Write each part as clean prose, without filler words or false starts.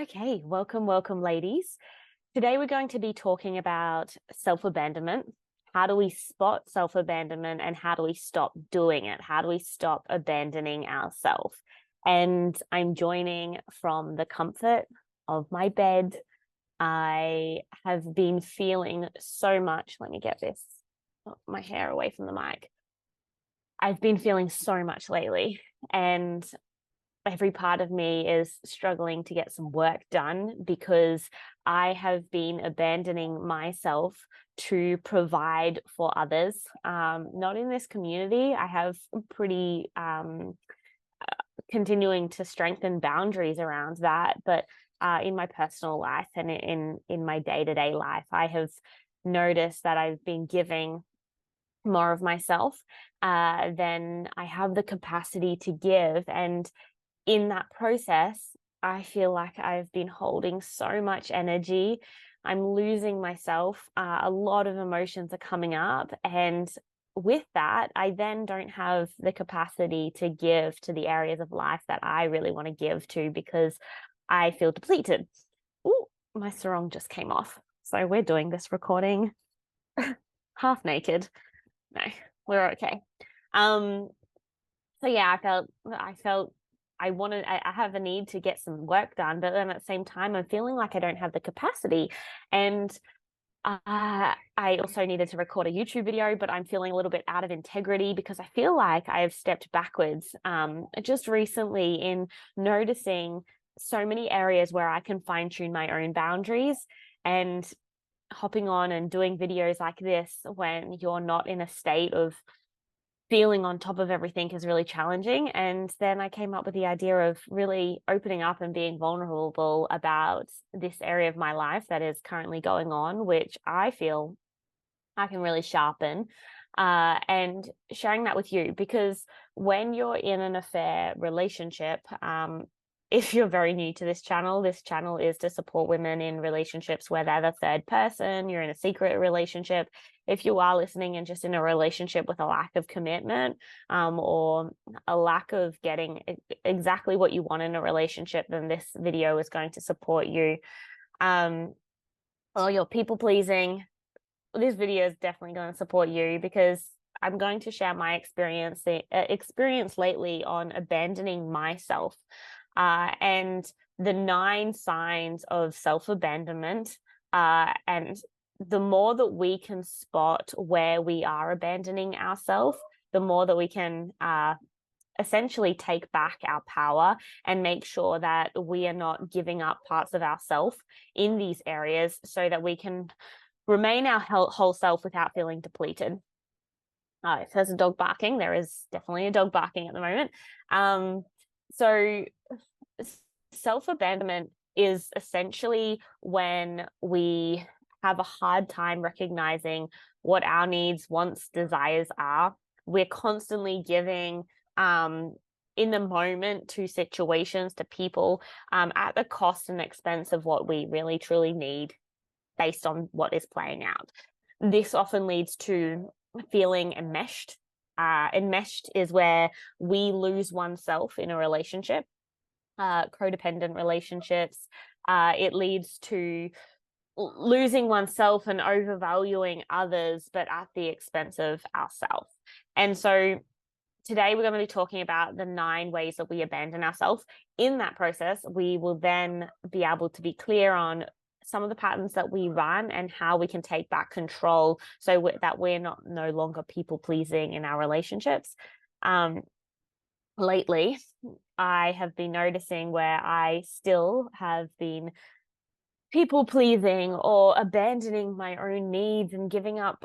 Okay, welcome, ladies. Today we're going to be talking about self-abandonment. How do we spot self-abandonment and how do we stop doing it? How do we stop abandoning ourselves? And I'm joining from the comfort of my bed. I have been feeling so much. Let me get my hair away from the mic. I've been feeling so much lately, and every part of me is struggling to get some work done because I have been abandoning myself to provide for others. Not in this community. I have pretty continuing to strengthen boundaries around that, but in my personal life and in my day-to-day life, I have noticed that I've been giving more of myself than I have the capacity to give. And in that process, I feel like I've been holding so much energy. I'm losing myself. A lot of emotions are coming up. And with that, I then don't have the capacity to give to the areas of life that I really want to give to because I feel depleted. Oh, my sarong just came off. So we're doing this recording half naked. No, we're okay. So yeah, I felt I have a need to get some work done, but then at the same time, I'm feeling like I don't have the capacity. And I also needed to record a YouTube video, but I'm feeling a little bit out of integrity because I feel like I have stepped backwards just recently in noticing so many areas where I can fine tune my own boundaries, and hopping on and doing videos like this when you're not in a state of feeling on top of everything is really challenging. And then I came up with the idea of really opening up and being vulnerable about this area of my life that is currently going on, which I feel I can really sharpen, and sharing that with you. Because when you're in an affair relationship, if you're very new to this channel is to support women in relationships where they're the third person, you're in a secret relationship. If you are listening and just in a relationship with a lack of commitment, or a lack of getting exactly what you want in a relationship, then this video is going to support you. Or you're people pleasing, this video is definitely going to support you, because I'm going to share my experience lately on abandoning myself, and the 9 signs of self-abandonment. And the more that we can spot where we are abandoning ourselves, the more that we can essentially take back our power and make sure that we are not giving up parts of ourselves in these areas so that we can remain our whole self without feeling depleted. If there's a dog barking, there is definitely a dog barking at the moment. So self-abandonment is essentially when we have a hard time recognizing what our needs, wants, desires are. We're constantly giving in the moment to situations, to people, at the cost and expense of what we really truly need based on what is playing out. This often leads to feeling enmeshed. Enmeshed is where we lose oneself in a relationship, codependent relationships. It leads to losing oneself and overvaluing others, but at the expense of ourselves. And so today we're going to be talking about the 9 ways that we abandon ourselves. In that process, we will then be able to be clear on some of the patterns that we run and how we can take back control so that we're no longer people pleasing in our relationships. Lately, I have been noticing where I still have been people pleasing or abandoning my own needs and giving up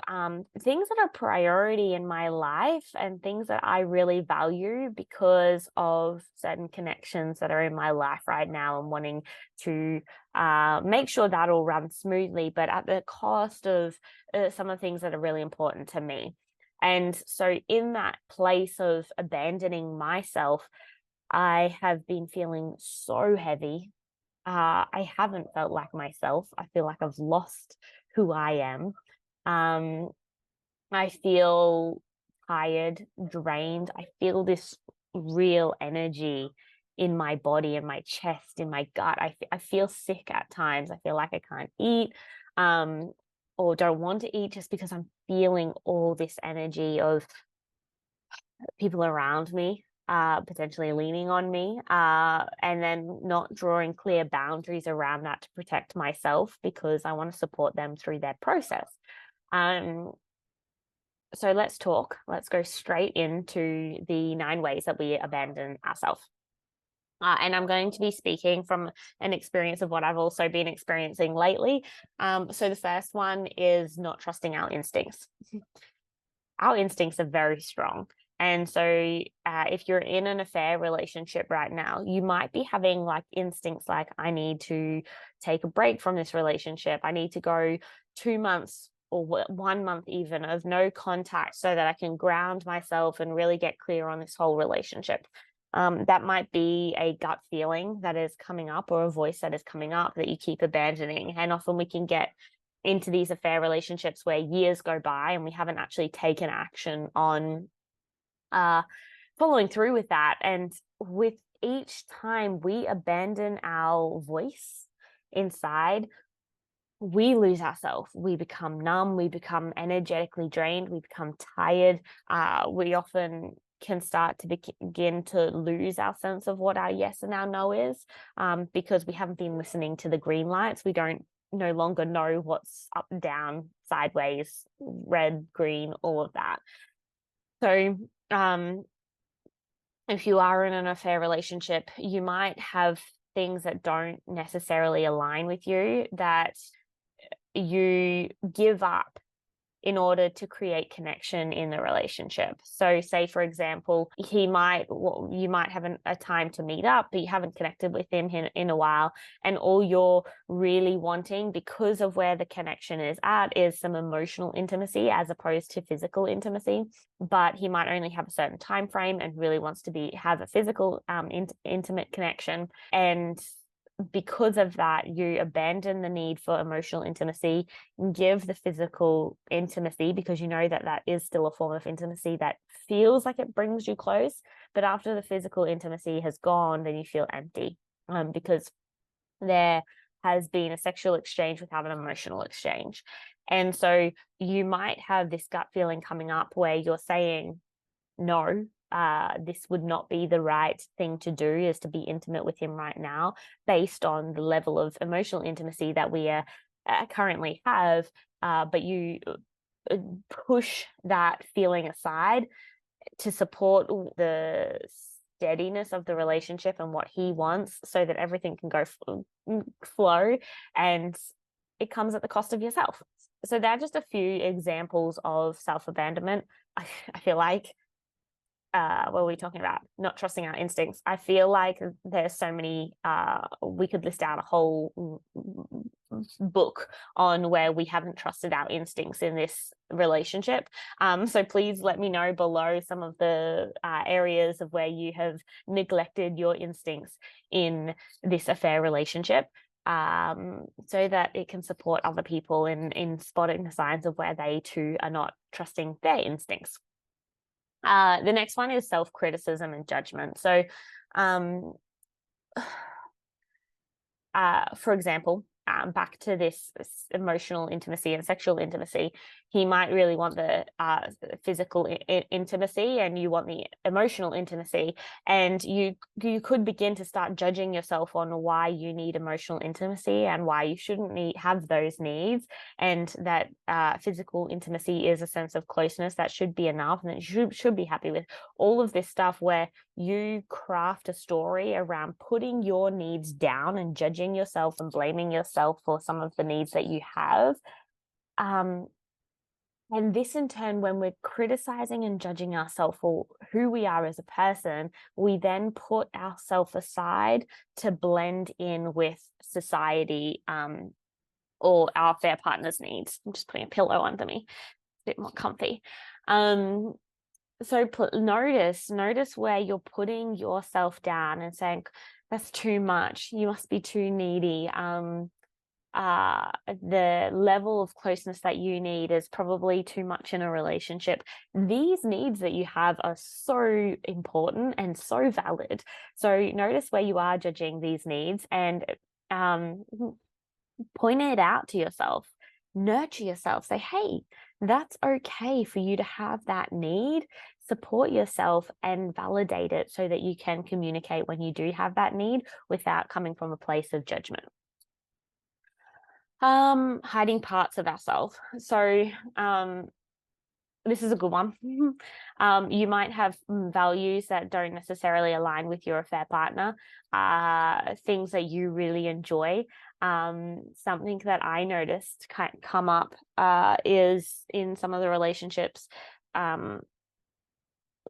things that are priority in my life and things that I really value because of certain connections that are in my life right now, and wanting to make sure that all runs smoothly, but at the cost of some of the things that are really important to me. And so in that place of abandoning myself, I have been feeling so heavy. I haven't felt like myself. I feel like I've lost who I am. I feel tired, drained. I feel this real energy in my body, in my chest, in my gut. I feel sick at times. I feel like I can't eat, or don't want to eat, just because I'm feeling all this energy of people around me potentially leaning on me, and then not drawing clear boundaries around that to protect myself, because I want to support them through their process. So let's talk. Let's go straight into the 9 ways that we abandon ourselves. And I'm going to be speaking from an experience of what I've also been experiencing lately. So the first one is not trusting our instincts. Our instincts are very strong. And so if you're in an affair relationship right now, you might be having like instincts like, I need to take a break from this relationship. I need to go 2 months or 1 month even of no contact so that I can ground myself and really get clear on this whole relationship. That might be a gut feeling that is coming up, or a voice that is coming up that you keep abandoning. And often we can get into these affair relationships where years go by and we haven't actually taken action on following through with that. And with each time we abandon our voice inside, we lose ourselves. We become numb. We become energetically drained. We become tired. We often can start to begin to lose our sense of what our yes and our no is, because we haven't been listening to the green lights. We don't no longer know what's up, down, sideways, red, green, all of that. So if you are in an affair relationship, you might have things that don't necessarily align with you, that you give up in order to create connection in the relationship. So say, for example, you might have a time to meet up, but you haven't connected with him in a while. And all you're really wanting, because of where the connection is at, is some emotional intimacy as opposed to physical intimacy. But he might only have a certain time frame and really wants to have a physical intimate connection. And because of that, you abandon the need for emotional intimacy, give the physical intimacy, because you know that that is still a form of intimacy that feels like it brings you close. But after the physical intimacy has gone, then you feel empty, because there has been a sexual exchange without an emotional exchange. And so you might have this gut feeling coming up where you're saying, no, this would not be the right thing to do, is to be intimate with him right now, based on the level of emotional intimacy that we currently have. But you push that feeling aside to support the steadiness of the relationship and what he wants, so that everything can go flow, and it comes at the cost of yourself. So there are just a few examples of self-abandonment. I feel like, what are we talking about? Not trusting our instincts. I feel like there's so many, we could list out a whole book on where we haven't trusted our instincts in this relationship. So please let me know below some of the areas of where you have neglected your instincts in this affair relationship, so that it can support other people in spotting the signs of where they too are not trusting their instincts. The next one is self-criticism and judgment. So, for example, back to this emotional intimacy and sexual intimacy, he might really want the physical intimacy, and you want the emotional intimacy, and you could begin to start judging yourself on why you need emotional intimacy and why you shouldn't have those needs, and that physical intimacy is a sense of closeness that should be enough, and that you should be happy with. All of this stuff where you craft a story around putting your needs down and judging yourself and blaming yourself for some of the needs that you have. And this in turn, when we're criticizing and judging ourselves for who we are as a person, we then put ourselves aside to blend in with society, or our fair partner's needs. I'm just putting a pillow under me, a bit more comfy. So notice where you're putting yourself down and saying, that's too much. You must be too needy. the level of closeness that you need is probably too much in a relationship. These needs that you have are so important and so valid. So notice where you are judging these needs, and um, point it out to yourself. Nurture yourself. Say, hey, that's okay for you to have that need. Support yourself and validate it so that you can communicate when you do have that need without coming from a place of judgment. Hiding parts of ourselves. So this is a good one. You might have values that don't necessarily align with your affair partner, things that you really enjoy. Something that I noticed come up is in some of the relationships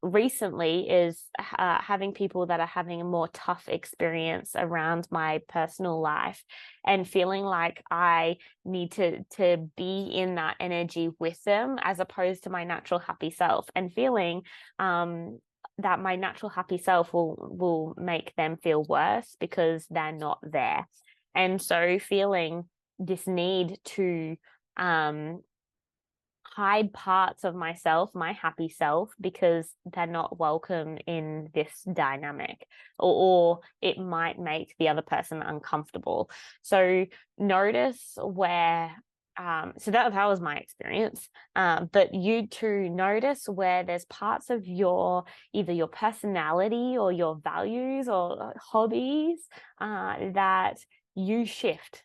recently is having people that are having a more tough experience around my personal life and feeling like I need to be in that energy with them as opposed to my natural happy self, and feeling that my natural happy self will make them feel worse because they're not there. And so feeling this need to hide parts of myself, my happy self, because they're not welcome in this dynamic, or it might make the other person uncomfortable. So notice where, so that was my experience. But you too notice where there's parts of your, either your personality or your values or hobbies, that you shift.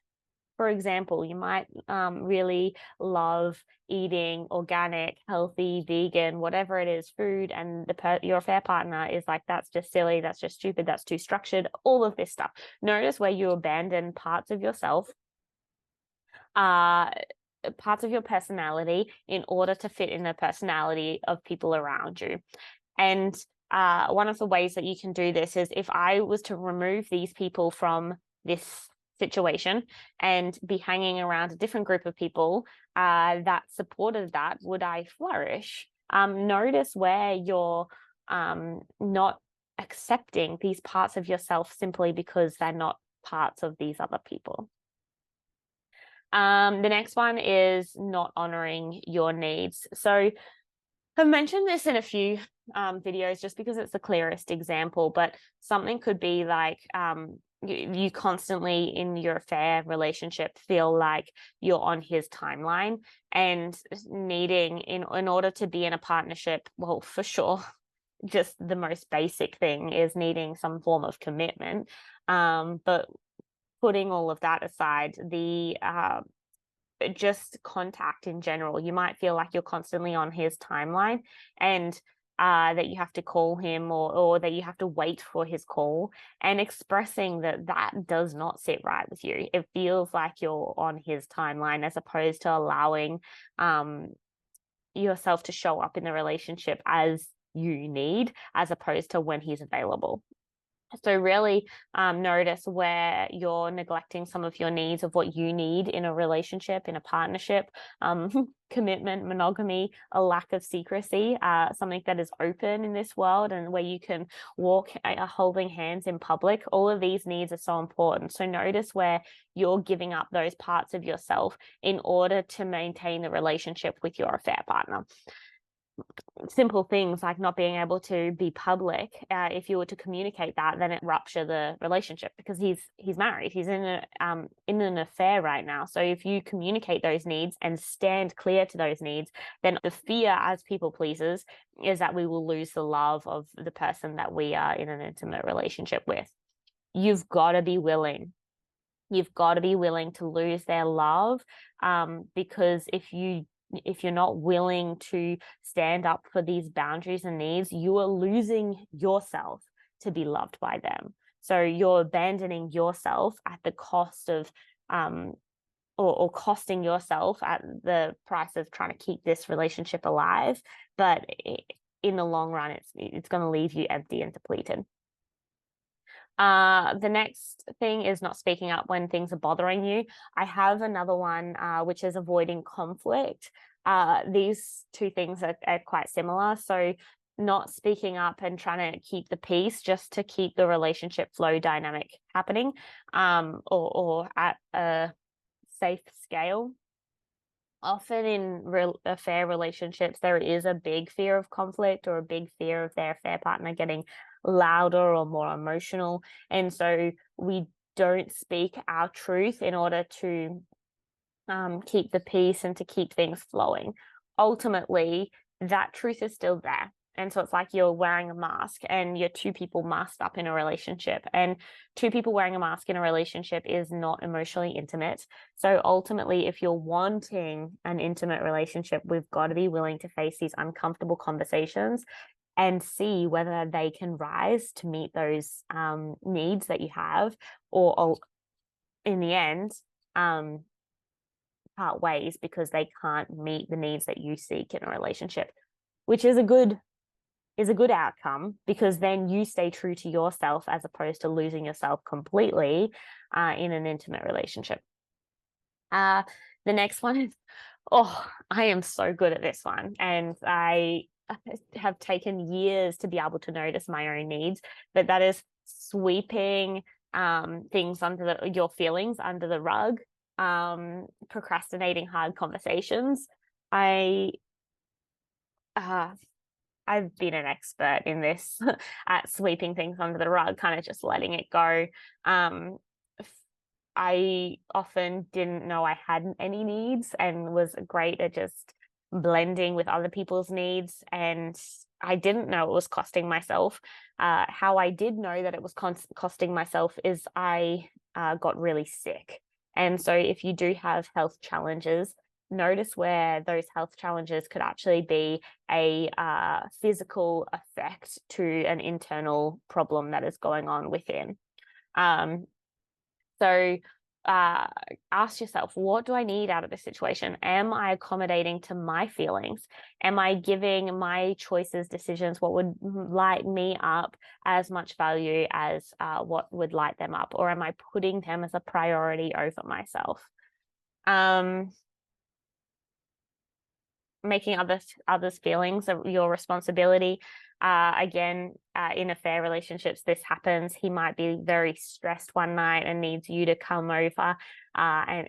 For example, you might really love eating organic, healthy, vegan, whatever it is, food, and your affair partner is like, that's just silly, that's just stupid, that's too structured, all of this stuff. Notice where you abandon parts of yourself, parts of your personality in order to fit in the personality of people around you. And one of the ways that you can do this is, if I was to remove these people from this situation and be hanging around a different group of people that supported that, would I flourish? Notice where you're not accepting these parts of yourself simply because they're not parts of these other people. The next one is not honoring your needs. So I've mentioned this in a few videos just because it's the clearest example, but something could be like you constantly in your affair relationship feel like you're on his timeline, and needing in order to be in a partnership, well, for sure, just the most basic thing is needing some form of commitment. But putting all of that aside, the just contact in general, you might feel like you're constantly on his timeline, and that you have to call him, or that you have to wait for his call, and expressing that that does not sit right with you. It feels like you're on his timeline as opposed to allowing yourself to show up in the relationship as you need, as opposed to when he's available. So really notice where you're neglecting some of your needs of what you need in a relationship, in a partnership, commitment, monogamy, a lack of secrecy, something that is open in this world and where you can walk holding hands in public. All of these needs are so important. So notice where you're giving up those parts of yourself in order to maintain the relationship with your affair partner. Simple things like not being able to be public. If you were to communicate that, then it rupture the relationship, because he's married, he's in an affair right now. So if you communicate those needs and stand clear to those needs, then the fear as people pleasers is that we will lose the love of the person that we are in an intimate relationship with. You've got to be willing. You've got to be willing to lose their love, because if you're not willing to stand up for these boundaries and needs, you are losing yourself to be loved by them. So you're abandoning yourself at the cost of, or costing yourself at the price of trying to keep this relationship alive. But in the long run, it's going to leave you empty and depleted. The next thing is not speaking up when things are bothering you. I have another one, which is avoiding conflict. These two things are quite similar. So not speaking up and trying to keep the peace just to keep the relationship flow dynamic happening, or at a safe scale. Often in affair relationships, there is a big fear of conflict or a big fear of their affair partner getting louder or more emotional. And so we don't speak our truth in order to keep the peace and to keep things flowing. Ultimately, that truth is still there. And so it's like you're wearing a mask and you're two people masked up in a relationship. And two people wearing a mask in a relationship is not emotionally intimate. So ultimately, if you're wanting an intimate relationship, we've got to be willing to face these uncomfortable conversations and see whether they can rise to meet those needs that you have, or in the end, part ways because they can't meet the needs that you seek in a relationship, which is a good outcome, because then you stay true to yourself as opposed to losing yourself completely in an intimate relationship. The next one is, I am so good at this one, and I have taken years to be able to notice my own needs, but that is sweeping things under your feelings under the rug, procrastinating hard conversations. I've been an expert in this at sweeping things under the rug, kind of just letting it go. I often didn't know I had any needs and was great at just blending with other people's needs. And I didn't know it was costing myself. How I did know that it was costing myself is I got really sick. And so if you do have health challenges, notice where those health challenges could actually be a physical effect to an internal problem that is going on within. So ask yourself, what do I need out of this situation? Am I accommodating to my feelings? Am I giving my choices, decisions, what would light me up as much value as what would light them up? Or am I putting them as a priority over myself? Making others' feelings your responsibility. Again, in affair relationships, this happens. He might be very stressed one night and needs you to come over. And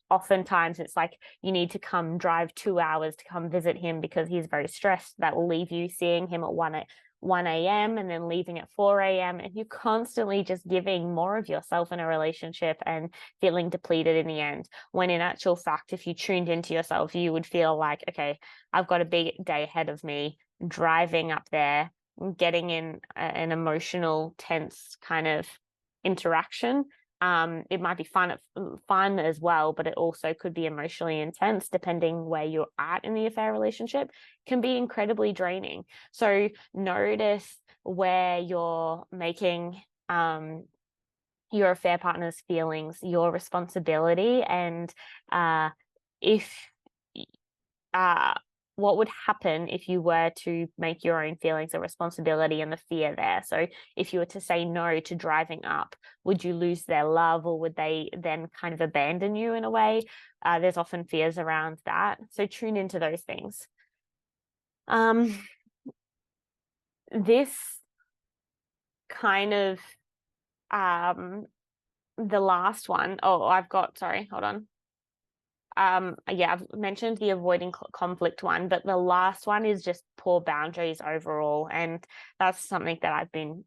oftentimes it's like you need to come drive 2 hours to come visit him because he's very stressed. That will leave you seeing him at 1 a.m. and then leaving at 4 a.m. And you're constantly just giving more of yourself in a relationship and feeling depleted in the end. When in actual fact, if you tuned into yourself, you would feel like, okay, I've got a big day ahead of me, driving up there, getting in an emotional, tense kind of interaction. It might be fun as well, but it also could be emotionally intense depending where you're at in the affair relationship. Can be incredibly draining. So notice where you're making your affair partner's feelings your responsibility, and if what would happen if you were to make your own feelings a responsibility and the fear there. So if you were to say no to driving up, would you lose their love, or would they then kind of abandon you in a way? There's often fears around that. So tune into those things. This kind of the last one. Sorry, hold on. Yeah, I've mentioned the avoiding conflict one, but the last one is just poor boundaries overall. And that's something that I've been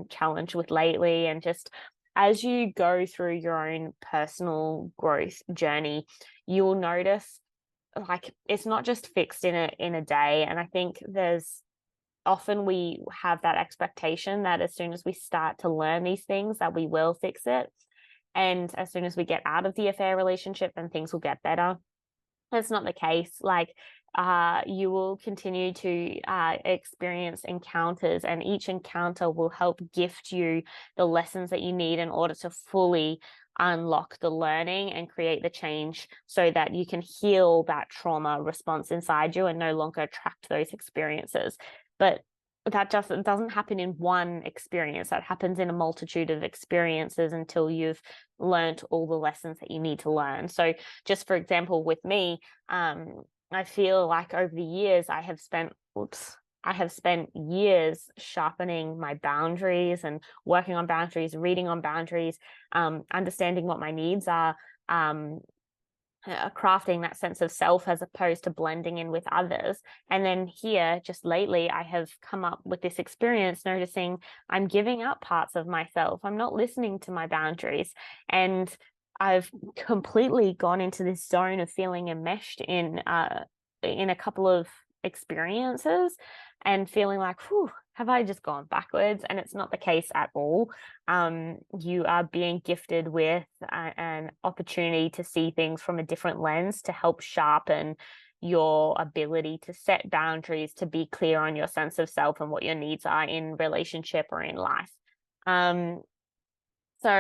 challenged with lately. And just as you go through your own personal growth journey, you'll notice like it's not just fixed in a day. And I think there's often we have that expectation that as soon as we start to learn these things that we will fix it. And as soon as we get out of the affair relationship, then things will get better. That's not the case. Like you will continue to experience encounters, and each encounter will help gift you the lessons that you need in order to fully unlock the learning and create the change so that you can heal that trauma response inside you and no longer attract those experiences. But that just doesn't happen in one experience. That happens in a multitude of experiences until you've learned all the lessons that you need to learn. So just for example, with me, I feel like over the years I have spent years sharpening my boundaries and working on boundaries, reading on boundaries, understanding what my needs are, crafting that sense of self as opposed to blending in with others. And then here, just lately, I have come up with this experience noticing I'm giving up parts of myself. I'm not listening to my boundaries. And I've completely gone into this zone of feeling enmeshed in a couple of experiences and feeling like, whew, have I just gone backwards? And it's not the case at all. You are being gifted with an opportunity to see things from a different lens to help sharpen your ability to set boundaries, to be clear on your sense of self and what your needs are in relationship or in life. So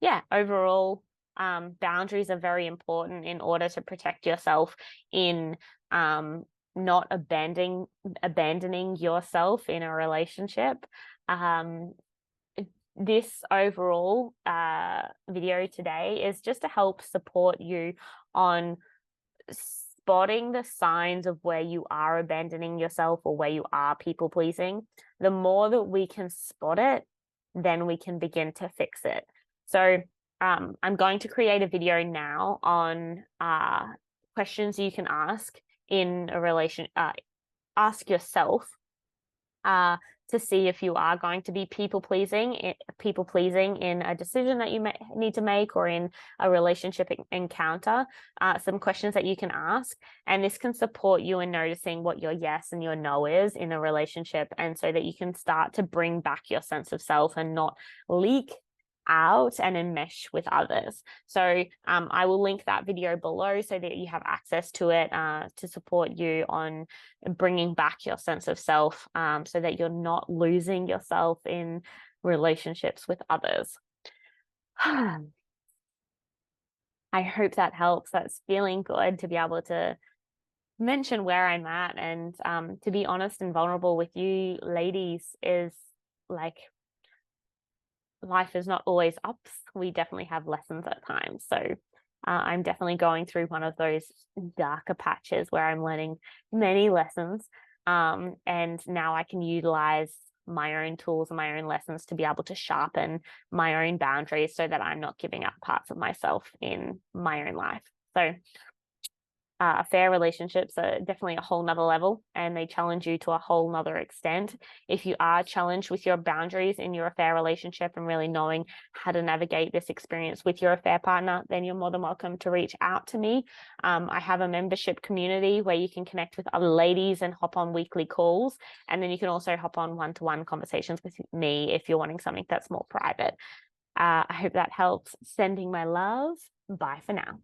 yeah, overall, boundaries are very important in order to protect yourself in not abandoning yourself in a relationship. This overall video today is just to help support you on spotting the signs of where you are abandoning yourself or where you are people pleasing. The more that we can spot it, then we can begin to fix it. So I'm going to create a video now on questions you can ask in a ask yourself to see if you are going to be people pleasing in a decision that you need to make or in a relationship encounter. Some questions that you can ask, and this can support you in noticing what your yes and your no is in a relationship, and so that you can start to bring back your sense of self and not leak out and enmesh with others. So I will link that video below so that you have access to it to support you on bringing back your sense of self, so that you're not losing yourself in relationships with others. I hope that helps. That's feeling good to be able to mention where I'm at, and to be honest and vulnerable with you ladies is like, life is not always ups. We definitely have lessons at times. So I'm definitely going through one of those darker patches where I'm learning many lessons. And now I can utilize my own tools and my own lessons to be able to sharpen my own boundaries so that I'm not giving up parts of myself in my own life. So fair relationships are definitely a whole nother level, and they challenge you to a whole nother extent. If you are challenged with your boundaries in your affair relationship and really knowing how to navigate this experience with your affair partner, then you're more than welcome to reach out to me. I have a membership community where you can connect with other ladies and hop on weekly calls, and then you can also hop on one-to-one conversations with me if you're wanting something that's more private. I hope that helps. Sending my love. Bye for now.